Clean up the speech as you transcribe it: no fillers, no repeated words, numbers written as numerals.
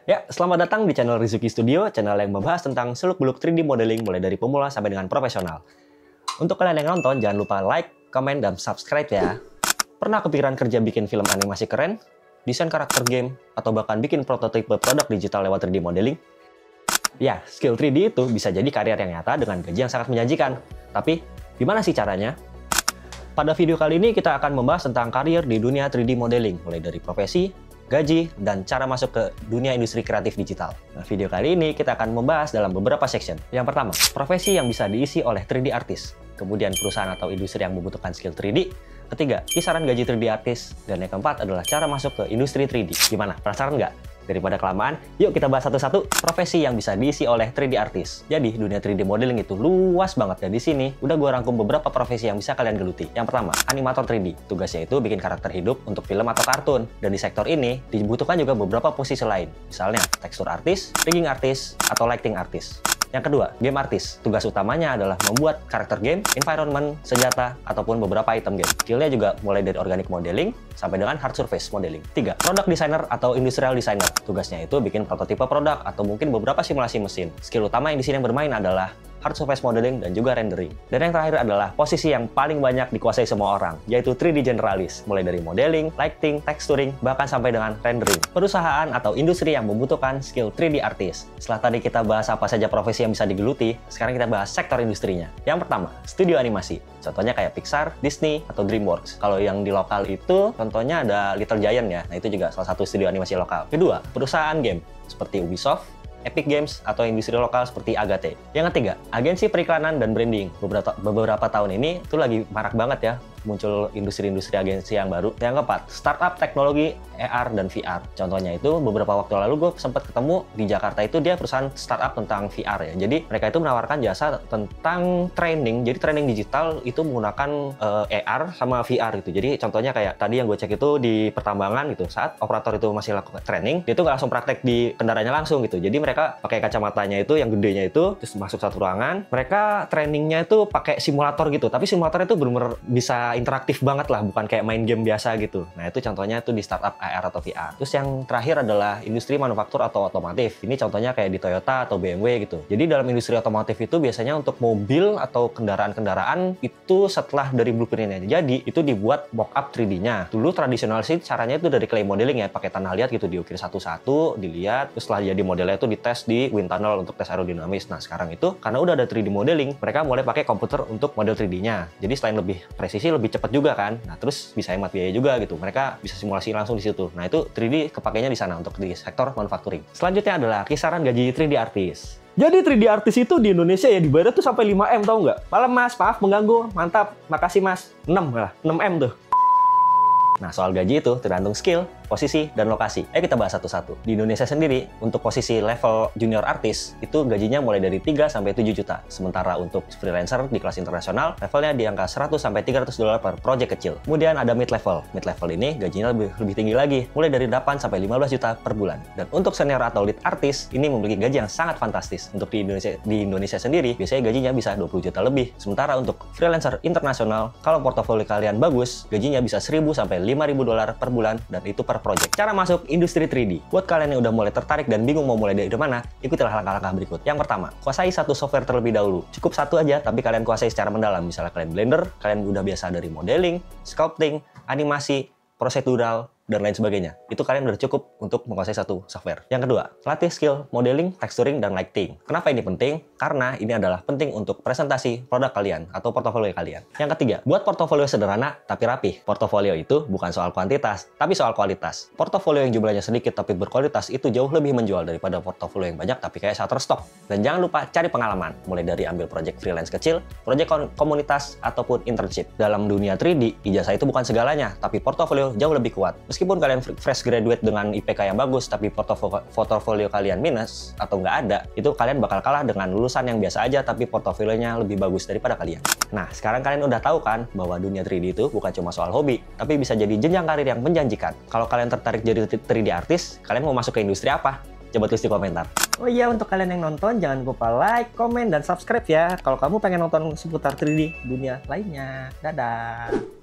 Ya, selamat datang di channel Rizuki Studio, channel yang membahas tentang seluk-beluk 3D modeling mulai dari pemula sampai dengan profesional. Untuk kalian yang nonton, jangan lupa like, komen, dan subscribe ya. Pernah kepikiran kerja bikin film animasi keren, desain karakter game, atau bahkan bikin prototipe produk digital lewat 3D modeling? Ya, skill 3D itu bisa jadi karier yang nyata dengan gaji yang sangat menjanjikan. Tapi, gimana sih caranya? Pada video kali ini kita akan membahas tentang karier di dunia 3D modeling, mulai dari profesi, gaji, dan cara masuk ke dunia industri kreatif digital. Nah, video kali ini kita akan membahas dalam beberapa section. Yang pertama, profesi yang bisa diisi oleh 3D artist. Kemudian perusahaan atau industri yang membutuhkan skill 3D. Ketiga, kisaran gaji 3D artist. Dan yang keempat adalah cara masuk ke industri 3D. Gimana? Penasaran nggak? Daripada kelamaan, yuk kita bahas satu-satu profesi yang bisa diisi oleh 3D artist. Jadi, dunia 3D modeling itu luas banget. Dan di sini, udah gue rangkum beberapa profesi yang bisa kalian geluti. Yang pertama, animator 3D. Tugasnya itu bikin karakter hidup untuk film atau kartun. Dan di sektor ini, dibutuhkan juga beberapa posisi lain. Misalnya, tekstur artis, rigging artis, atau lighting artis. Yang kedua, game artist. Tugas utamanya adalah membuat karakter game, environment, senjata, ataupun beberapa item game. Skillnya juga mulai dari organic modeling sampai dengan hard surface modeling. 3. Product designer atau industrial designer. Tugasnya itu bikin prototipe produk atau mungkin beberapa simulasi mesin. Skill utama yang di sini yang bermain adalah hard surface modeling dan juga rendering. Dan yang terakhir adalah posisi yang paling banyak dikuasai semua orang, yaitu 3D generalis, mulai dari modeling, lighting, texturing, bahkan sampai dengan rendering. Perusahaan atau industri yang membutuhkan skill 3D artist. Setelah tadi kita bahas apa saja profesi yang bisa digeluti, sekarang kita bahas sektor industrinya. Yang pertama, studio animasi. Contohnya kayak Pixar, Disney, atau DreamWorks. Kalau yang di lokal itu, contohnya ada Little Giant ya. Nah, itu juga salah satu studio animasi lokal. Kedua, perusahaan game, seperti Ubisoft, Epic Games, atau industri lokal seperti Agate. Yang ketiga, agensi periklanan dan branding. Beberapa tahun ini itu lagi marak banget ya, muncul industri-industri agensi yang baru. Yang keempat, startup teknologi AR dan VR. Contohnya itu beberapa waktu lalu gue sempat ketemu di Jakarta itu dia perusahaan startup tentang VR ya. Jadi mereka itu menawarkan jasa tentang training. Jadi training digital itu menggunakan AR sama VR gitu. Jadi contohnya kayak tadi yang gue cek itu di pertambangan gitu. Saat operator itu masih lakukan training, dia itu nggak langsung praktek di kendaraannya langsung gitu. Jadi mereka pakai kacamatanya itu yang gedenya itu, terus masuk satu ruangan. Mereka trainingnya itu pakai simulator gitu. Tapi simulatornya itu benar-benar bisa interaktif banget lah, bukan kayak main game biasa gitu. Nah, itu contohnya itu di startup AR atau VR. Terus yang terakhir adalah industri manufaktur atau otomotif. Ini contohnya kayak di Toyota atau BMW gitu. Jadi dalam industri otomotif itu biasanya untuk mobil atau kendaraan-kendaraan itu setelah dari blueprint-nya jadi, itu dibuat mock-up 3D-nya. Dulu tradisional sih caranya itu dari clay modeling ya, pakai tanah liat gitu, diukir satu-satu, dilihat, terus setelah jadi modelnya itu dites di wind tunnel untuk tes aerodinamis. Nah, sekarang itu karena udah ada 3D modeling, mereka mulai pakai komputer untuk model 3D-nya. Jadi selain lebih presisi, lebih cepat juga kan. Nah, terus bisa hemat biaya juga gitu. Mereka bisa simulasi langsung di situ. Nah, itu 3D kepakainya di sana untuk di sektor manufacturing. Selanjutnya adalah kisaran gaji 3D artist. Jadi 3D artist itu di Indonesia ya dibayar tuh sampai 5M, tau nggak? Malam mas, maaf mengganggu. Mantap, makasih mas. 6 lah, 6M tuh. Nah, soal gaji itu tergantung skill, posisi, dan lokasi. Ayo kita bahas satu-satu. Di Indonesia sendiri, untuk posisi level junior artist, itu gajinya mulai dari 3 sampai 7 juta. Sementara untuk freelancer di kelas internasional, levelnya di angka 100 sampai 300 dolar per project kecil. Kemudian ada mid level. Mid level ini gajinya lebih tinggi lagi, mulai dari 8 sampai 15 juta per bulan. Dan untuk senior atau lead artist, ini memiliki gaji yang sangat fantastis. Untuk di Indonesia sendiri, biasanya gajinya bisa 20 juta lebih. Sementara untuk freelancer internasional, kalau portofolio kalian bagus, gajinya bisa 1.000 sampai 5.000 dolar per bulan, dan itu per project. Cara masuk industri 3D. Buat kalian yang udah mulai tertarik dan bingung mau mulai dari mana, ikutilah langkah-langkah berikut. Yang pertama, kuasai satu software terlebih dahulu. Cukup satu aja, tapi kalian kuasai secara mendalam. Misalnya kalian Blender, kalian udah biasa dari modeling, sculpting, animasi, prosedural, dan lain sebagainya. Itu kalian udah cukup untuk menguasai satu software. Yang kedua, latih skill modeling, texturing, dan lighting. Kenapa ini penting? Karena ini adalah penting untuk presentasi produk kalian atau portofolio kalian. Yang ketiga, buat portofolio sederhana tapi rapih. Portofolio itu bukan soal kuantitas, tapi soal kualitas. Portofolio yang jumlahnya sedikit tapi berkualitas itu jauh lebih menjual daripada portofolio yang banyak tapi kayak Shutterstock. Dan jangan lupa cari pengalaman, mulai dari ambil project freelance kecil, project komunitas, ataupun internship. Dalam dunia 3D, ijazah itu bukan segalanya, tapi portofolio jauh lebih kuat. Meskipun kalian fresh graduate dengan IPK yang bagus, tapi portofolio kalian minus atau nggak ada, itu kalian bakal kalah dengan lulusan yang biasa aja, tapi portofolionya lebih bagus daripada kalian. Nah, sekarang kalian udah tahu kan bahwa dunia 3D itu bukan cuma soal hobi, tapi bisa jadi jenjang karir yang menjanjikan. Kalau kalian tertarik jadi 3D artist, kalian mau masuk ke industri apa? Coba tulis di komentar. Oh iya, untuk kalian yang nonton, jangan lupa like, komen, dan subscribe ya. Kalau kamu pengen nonton seputar 3D dunia lainnya. Dadah!